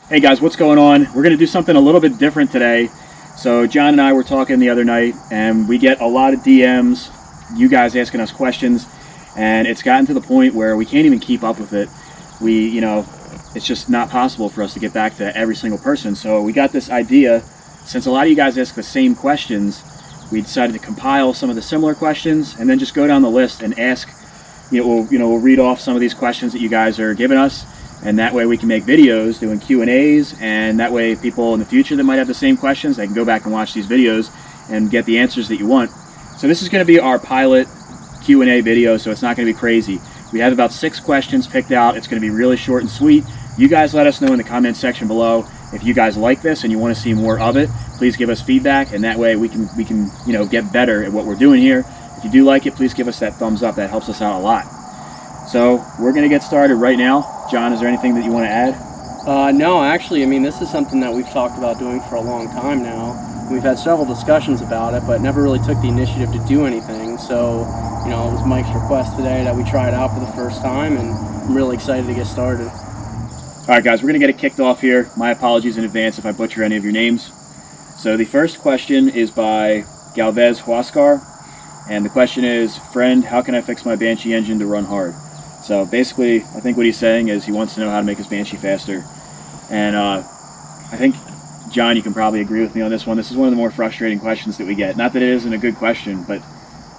Hey guys, what's going on? We're going to do something a little bit different today. So John and I were talking the other night, and we get a lot of DMs, you guys asking us questions, and it's gotten to the point where we can't even keep up with it. It's just not possible for us to get back to every single person. So we got this idea, since a lot of you guys ask the same questions, we decided to compile some of the similar questions and then just go down the list and ask, we'll read off some of these questions that you guys are giving us. And that way we can make videos doing Q&As, and that way people in the future that might have the same questions, they can go back and watch these videos and get the answers that you want. So this is going to be our pilot Q&A video, so it's not going to be crazy. We have about 6 questions picked out. It's going to be really short and sweet. You guys let us know in the comment section below if you guys like this and you want to see more of it. Please give us feedback, and that way we can get better at what we're doing here. If you do like it, please give us that thumbs up. That helps us out a lot. So we're going to get started right now. John, is there anything that you want to add? No, actually, this is something that we've talked about doing for a long time now. We've had several discussions about it, but never really took the initiative to do anything. So, it was Mike's request today that we try it out for the first time, and I'm really excited to get started. All right, guys, we're going to get it kicked off here. My apologies in advance if I butcher any of your names. So the first question is by Galvez Huascar, and the question is, friend, how can I fix my Banshee engine to run hard? So basically, I think what he's saying is he wants to know how to make his Banshee faster. And I think, John, you can probably agree with me on this one. This is one of the more frustrating questions that we get. Not that it isn't a good question, but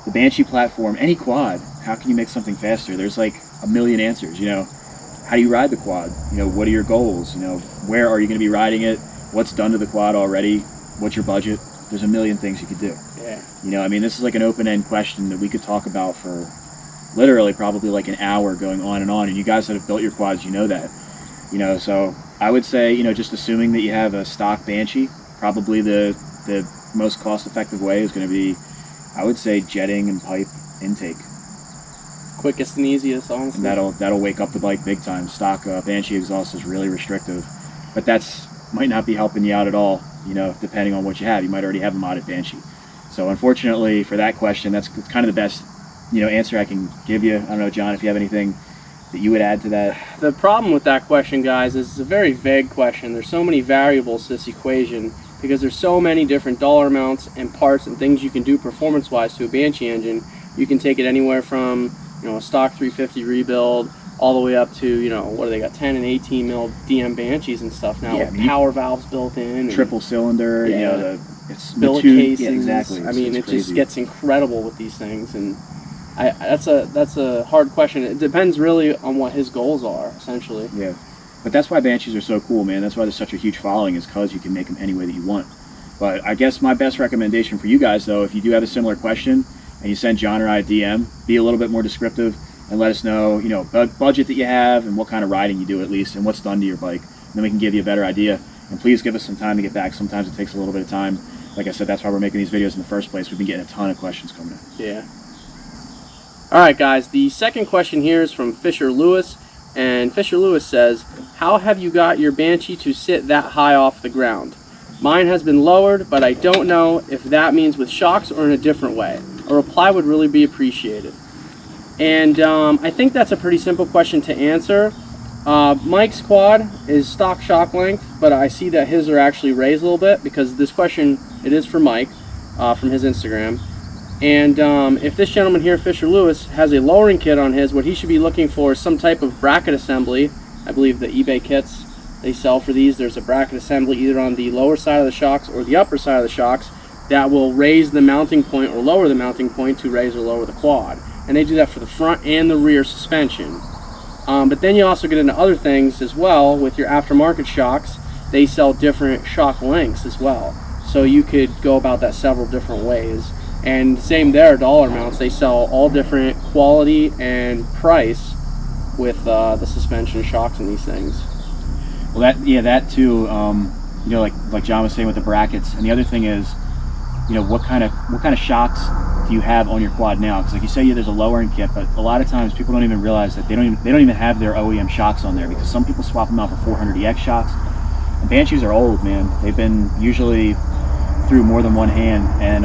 the Banshee platform, any quad, how can you make something faster? There's like a million answers, How do you ride the quad? What are your goals? Where are you going to be riding it? What's done to the quad already? What's your budget? There's a million things you could do. Yeah. This is like an open-end question that we could talk about for literally probably like an hour going on, and you guys that have built your quads, that. So I would say, just assuming that you have a stock Banshee, probably the most cost-effective way is going to be, I would say, jetting and pipe intake. Quickest and easiest, honestly. And that'll wake up the bike big time. Stock Banshee exhaust is really restrictive, but that's might not be helping you out at all, depending on what you have. You might already have a modded Banshee. So unfortunately for that question, that's kind of the best answer I can give you. I don't know, John, if you have anything that you would add to that. The problem with that question, guys, is it's a very vague question. There's so many variables to this equation because there's so many different dollar amounts and parts and things you can do performance-wise to a Banshee engine. You can take it anywhere from, a stock 350 rebuild all the way up to, what do they got, 10 and 18 mil DM Banshees and stuff now, with power valves built in. Triple cylinder, it's billet casings. Yeah, exactly. It just gets incredible with these things, and that's a hard question. It depends really on what his goals are, essentially. Yeah, but that's why Banshees are so cool, man. That's why there's such a huge following, is because you can make them any way that you want. But I guess my best recommendation for you guys, though, if you do have a similar question and you send John or I a DM, be a little bit more descriptive and let us know, budget that you have and what kind of riding you do at least, and what's done to your bike. And then we can give you a better idea. And please give us some time to get back. Sometimes it takes a little bit of time. Like I said, that's why we're making these videos in the first place. We've been getting a ton of questions coming in. Yeah. Alright guys, the second question here is from Fisher Lewis, and Fisher Lewis says, how have you got your Banshee to sit that high off the ground? Mine has been lowered, but I don't know if that means with shocks or in a different way. A reply would really be appreciated. And I think that's a pretty simple question to answer. Mike's quad is stock shock length, but I see that his are actually raised a little bit because this question, it is for Mike from his Instagram. And if this gentleman here, Fisher Lewis, has a lowering kit on his, what he should be looking for is some type of bracket assembly. I believe the eBay kits they sell for these, there's a bracket assembly either on the lower side of the shocks or the upper side of the shocks that will raise the mounting point or lower the mounting point to raise or lower the quad. And they do that for the front and the rear suspension. But then you also get into other things as well with your aftermarket shocks. They sell different shock lengths as well. So you could go about that several different ways. And same there, dollar amounts, they sell all different quality and price with the suspension shocks and these things. Well, that too, like John was saying with the brackets. And the other thing is, what kind of shocks do you have on your quad now? Because like you say, there's a lowering kit, but a lot of times people don't even realize that they don't even have their OEM shocks on there, because some people swap them out for 400EX shocks. And Banshees are old, man. They've been usually through more than one hand, and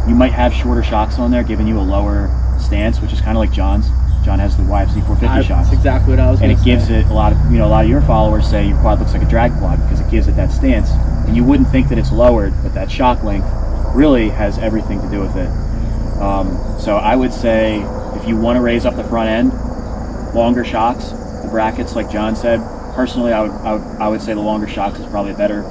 you might have shorter shocks on there giving you a lower stance, which is kind of like John's. John has the YFZ 450 shocks. That's exactly what I was and going to say. it gives it a lot of your followers say your quad looks like a drag quad because it gives it that stance, and you wouldn't think that it's lowered, but that shock length really has everything to do with it. So I would say if you want to raise up the front end, longer shocks, the brackets like John said, personally I would say the longer shocks is probably a better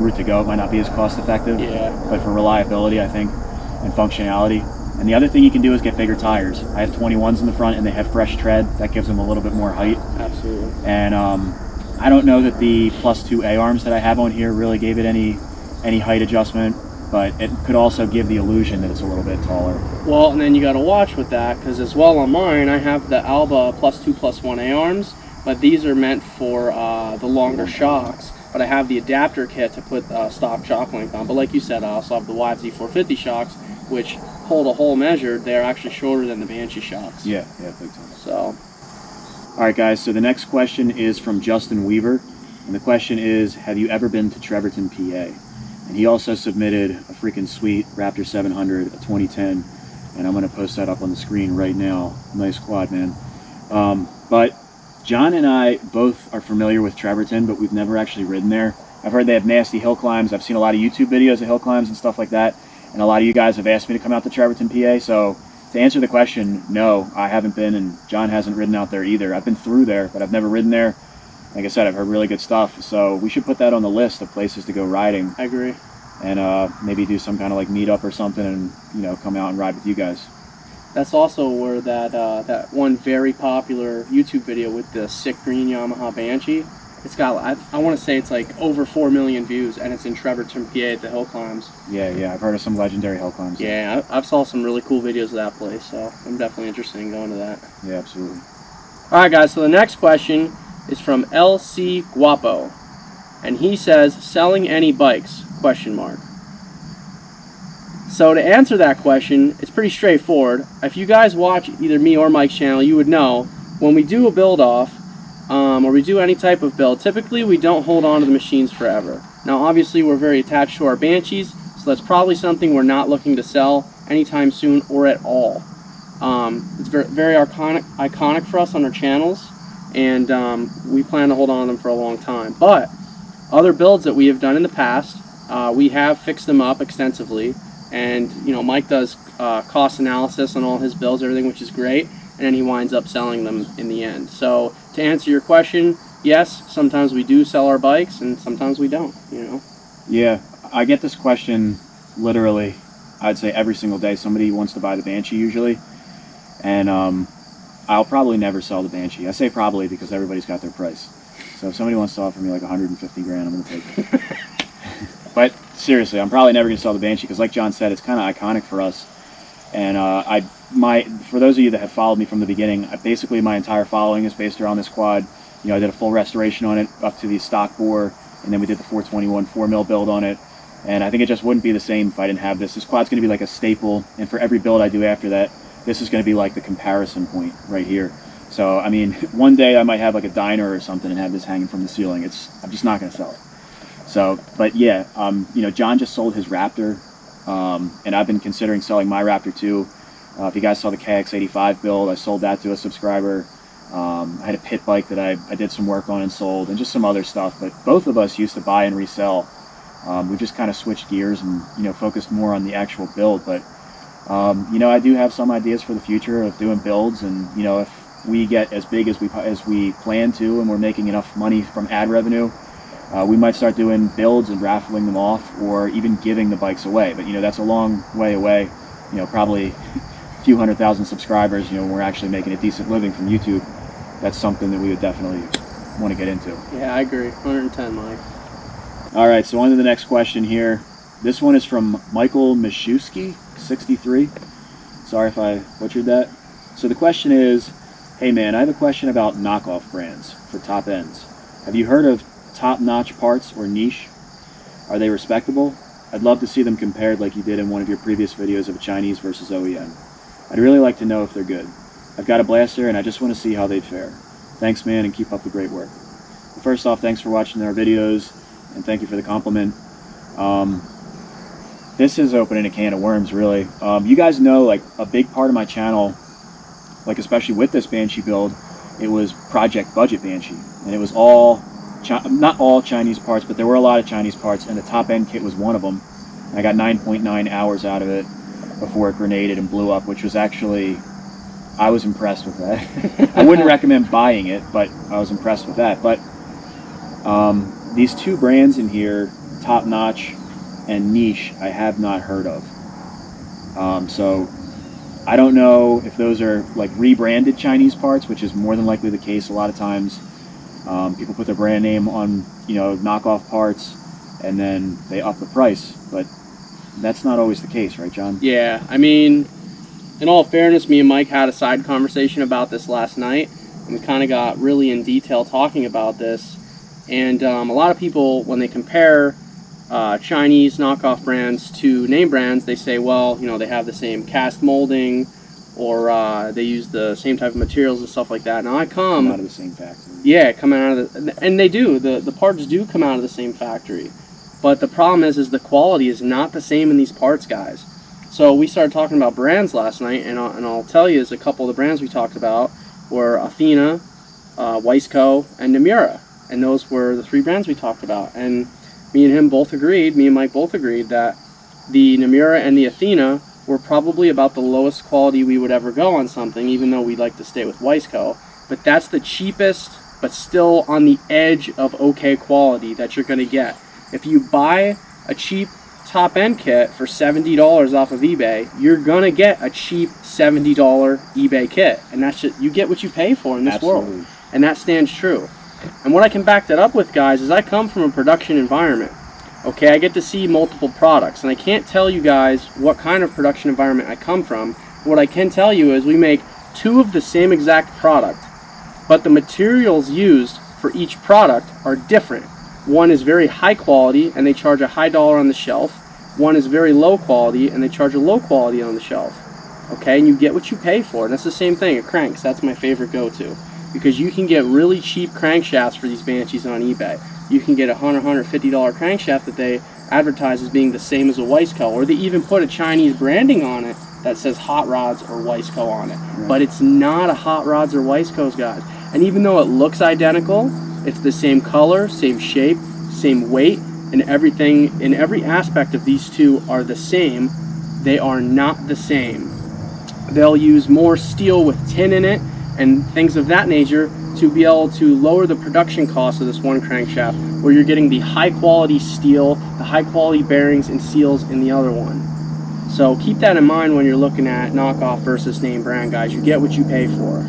route to go. It might not be as cost effective, but for reliability I think, and functionality. And the other thing you can do is get bigger tires. I have 21s in the front and they have fresh tread. That gives them a little bit more height. Absolutely. And I don't know that the +2 A-arms that I have on here really gave it any height adjustment, but it could also give the illusion that it's a little bit taller. Well, and then you got to watch with that, because as well on mine, I have the Alba +2/+1 A-arms, but these are meant for the longer shocks. But I have the adapter kit to put stock shock length on. But like you said, I also have the YFZ 450 shocks, which hold a hole measured. They're actually shorter than the Banshee shocks. Yeah, big time. So. All right, guys, so the next question is from Justin Weaver. And the question is, have you ever been to Trevorton, PA? And he also submitted a freaking sweet Raptor 700, a 2010. And I'm going to post that up on the screen right now. Nice quad, man. But John and I both are familiar with Trevorton, but we've never actually ridden there. I've heard they have nasty hill climbs. I've seen a lot of YouTube videos of hill climbs and stuff like that. And a lot of you guys have asked me to come out to Trevorton, PA. So to answer the question, no, I haven't been, and John hasn't ridden out there either. I've been through there, but I've never ridden there. Like I said, I've heard really good stuff. So we should put that on the list of places to go riding. I agree. And maybe do some kind of like meetup or something, and come out and ride with you guys. That's also where that one very popular YouTube video with the sick green Yamaha Banshee. It's got, I want to say it's like over 4 million views, and it's in Trevorton, PA at the hill climbs. Yeah, I've heard of some legendary hill climbs. Yeah, I've saw some really cool videos of that place, so I'm definitely interested in going to that. Yeah, absolutely. All right, guys, so the next question is from LC Guapo, and he says, selling any bikes, ? So to answer that question, it's pretty straightforward. If you guys watch either me or Mike's channel, you would know when we do a build off, or we do any type of build, typically we don't hold on to the machines forever. Now obviously we're very attached to our Banshees, so that's probably something we're not looking to sell anytime soon or at all. It's very iconic for us on our channels, and we plan to hold on to them for a long time. But other builds that we have done in the past, we have fixed them up extensively, and Mike does cost analysis on all his builds, everything, which is great, and then he winds up selling them in the end. So to answer your question, yes, sometimes we do sell our bikes and sometimes we don't, Yeah, I get this question literally, I'd say every single day. Somebody wants to buy the Banshee usually, and I'll probably never sell the Banshee. I say probably because everybody's got their price. So if somebody wants to offer me like 150 grand, I'm going to take it. But seriously, I'm probably never going to sell the Banshee because like John said, it's kind of iconic for us. And for those of you that have followed me from the beginning, basically my entire following is based around this quad. I did a full restoration on it up to the stock bore, and then we did the 421 4mm build on it. And I think it just wouldn't be the same if I didn't have this. This quad's going to be like a staple, and for every build I do after that, this is going to be like the comparison point right here. So, I mean, one day I might have like a diner or something and have this hanging from the ceiling. I'm just not going to sell it. So, but yeah, John just sold his Raptor, and I've been considering selling my Raptor too. If you guys saw the KX85 build, I sold that to a subscriber. I had a pit bike that I did some work on and sold, and just some other stuff. But both of us used to buy and resell. We just kind of switched gears and focused more on the actual build. But I do have some ideas for the future of doing builds, and if we get as big as we plan to, and we're making enough money from ad revenue, we might start doing builds and raffling them off, or even giving the bikes away. But that's a long way away. Probably a few 100,000 subscribers. When we're actually making a decent living from YouTube, that's something that we would definitely want to get into. Yeah, I agree. 110, Mike. All right, so on to the next question here. This one is from Michael Mishewski, 63. Sorry if I butchered that. So the question is, hey man, I have a question about knockoff brands for top ends. Have you heard of top-notch parts or niche? Are they respectable? I'd love to see them compared like you did in one of your previous videos of a Chinese versus OEM. I'd really like to know if they're good. I've got a blaster and I just want to see how they'd fare. Thanks man, and keep up the great work. Well, first off, thanks for watching our videos, and thank you for the compliment. This is opening a can of worms, really. You guys know, like, a big part of my channel like especially with this Banshee build, it was project budget Banshee, and it was all not all Chinese parts, but there were a lot of Chinese parts, and the top end kit was one of them. I got 9.9 hours out of it before it grenaded and blew up, which was actually, I was impressed with that. I wouldn't recommend buying it, but I was impressed with that. But these two brands in here, Top Notch and Niche, I have not heard of. So I don't know if those are like rebranded Chinese parts, which is more than likely the case a lot of times. People put their brand name on, knockoff parts, and then they up the price, but that's not always the case, right, John? Yeah, I mean, in all fairness, me and Mike had a side conversation about this last night, and we kind of got really in detail talking about this. And a lot of people, when they compare Chinese knockoff brands to name brands, they say, well, they have the same cast molding, or they use the same type of materials and stuff like that. Now I come out of the same factory. Yeah, coming out of and they do. The parts do come out of the same factory. But the problem is the quality is not the same in these parts, guys. So we started talking about brands last night, and I'll tell you, is a couple of the brands we talked about were Athena, Wiseco, and Nomura. And those were the three brands we talked about. And me and Mike both agreed that the Nomura and the Athena were probably about the lowest quality we would ever go on something, even though we'd like to stay with Wiseco. But that's the cheapest, but still on the edge of okay quality that you're going to get. If you buy a cheap top-end kit for $70 off of eBay, you're going to get a cheap $70 eBay kit. And that's just, you get what you pay for in this world. And that stands true. And what I can back that up with, guys, is I come from a production environment. Okay, I get to see multiple products, and I can't tell you guys what kind of production environment I come from. What I can tell you is we make two of the same exact product, but the materials used for each product are different. One is very high quality, and they charge a high dollar on the shelf. One is very low quality, and they charge a low quality on the shelf. Okay, and you get what you pay for, and that's the same thing at cranks. That's my favorite go-to, because you can get really cheap crankshafts for these Banshees on eBay. You can get a $100, $150 crankshaft that they advertise as being the same as a Wiseco, or they even put a Chinese branding on it that says Hot Rods or Wiseco on it. Right. But it's not a Hot Rods or Wiseco's, guys. And even though it looks identical, it's the same color, same shape, same weight, and everything in every aspect of these two are the same. They are not the same. They'll use more steel with tin in it and things of that nature to be able to lower the production cost of this one crankshaft, where you're getting the high quality steel, the high quality bearings and seals in the other one. So keep that in mind when you're looking at knockoff versus name brand, guys. You get what you pay for.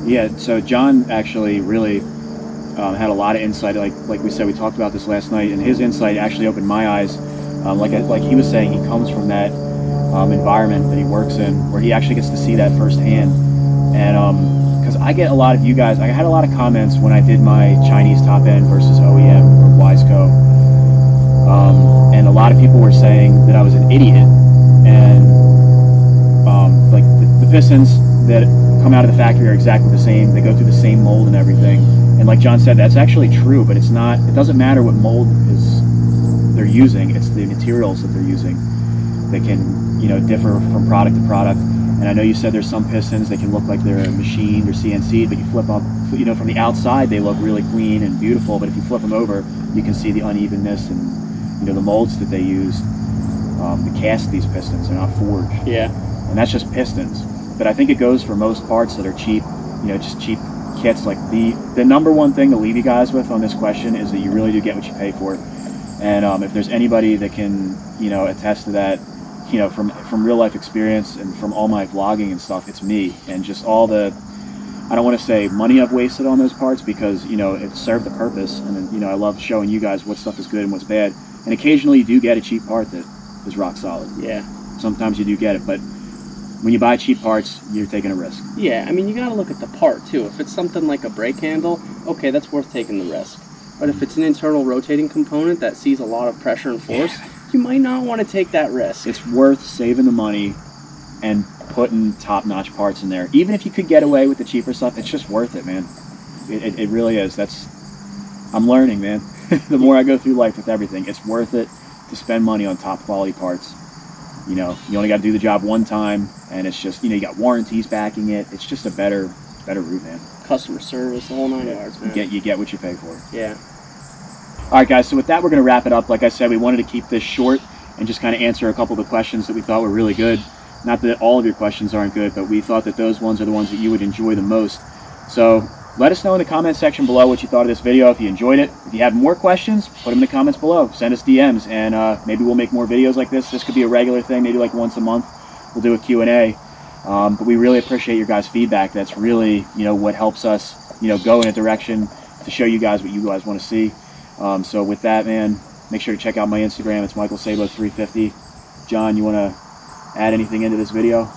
Yeah, so John actually really had a lot of insight. Like we said, we talked about this last night, and his insight actually opened my eyes. Like he was saying, he comes from that environment that he works in, where he actually gets to see that firsthand. And because I get a lot of you guys, I had a lot of comments when I did my Chinese top end versus OEM or Wiseco, and a lot of people were saying that I was an idiot, and like the pistons that come out of the factory are exactly the same. They go through the same mold and everything. And like John said, that's actually true, but it's not. It doesn't matter what mold they're using. It's the materials that they're using that can, differ from product to product. And I know you said there's some pistons that can look like they're machined or CNC'd, but you flip up, from the outside they look really clean and beautiful, but if you flip them over, you can see the unevenness and, the molds that they use to cast these pistons. They're not forged. Yeah. And that's just pistons. But I think it goes for most parts that are cheap, just cheap kits. Like the number one thing to leave you guys with on this question is that you really do get what you pay for. And if there's anybody that can, attest to that, from real life experience and from all my vlogging and stuff, it's me. And just all the, I don't want to say money I've wasted on those parts, because, it served the purpose. And, I love showing you guys what stuff is good and what's bad. And occasionally you do get a cheap part that is rock solid. Yeah. Sometimes you do get it, but when you buy cheap parts, you're taking a risk. Yeah, I mean, you got to look at the part, too. If it's something like a brake handle, okay, that's worth taking the risk. But if it's an internal rotating component that sees a lot of pressure and force, you might not want to take that risk. It's worth saving the money and putting top-notch parts in there. Even if you could get away with the cheaper stuff, it's just worth it, man. It really is. I'm learning, man. The more I go through life with everything, it's worth it to spend money on top-quality parts. you know, you only got to do the job one time, and it's just, you know, you got warranties backing it. It's just a better route, man. Customer service, the whole 9 yards, man. You get what you pay for. Yeah. All right, guys, so with that, we're going to wrap it up. Like I said, we wanted to keep this short and just kind of answer a couple of the questions that we thought were really good. Not that all of your questions aren't good, but we thought that those ones are the ones that you would enjoy the most. So let us know in the comment section below what you thought of this video, if you enjoyed it. If you have more questions, put them in the comments below. Send us DMs, and maybe we'll make more videos like this. This could be a regular thing, maybe like once a month. We'll do a Q&A. But we really appreciate your guys' feedback. That's really, you know, what helps us, you know, go in a direction to show you guys what you guys want to see. So with that, man, make sure to check out my Instagram. It's MichaelSabo350. John, you want to add anything into this video?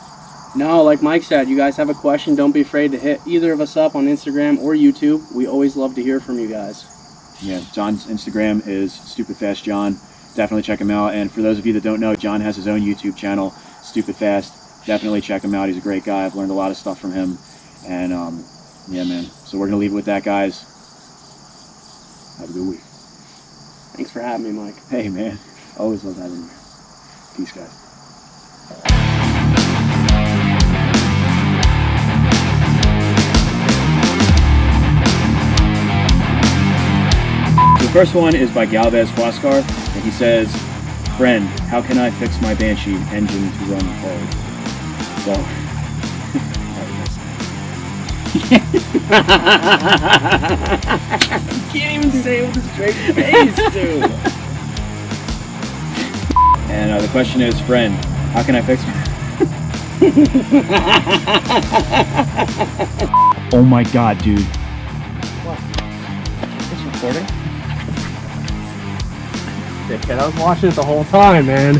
No, like Mike said, you guys have a question, don't be afraid to hit either of us up on Instagram or YouTube. We always love to hear from you guys. Yeah, John's Instagram is StupidFastJohn. Definitely check him out. And for those of you that don't know, John has his own YouTube channel, StupidFast. Definitely check him out. He's a great guy. I've learned a lot of stuff from him. And yeah, man. So we're going to leave it with that, guys. Have a good week. Thanks for having me, Mike. Hey, man. Always love having you. Peace, guys. The first one is by Galvez Huascar, and he says, "Friend, how can I fix my Banshee engine to run hard?" So, You can't even say it with a straight face, dude. And the question is, "Friend, how can I fix my..." Oh my god, dude. What? It's recording? Dickhead, I was watching it the whole time, man.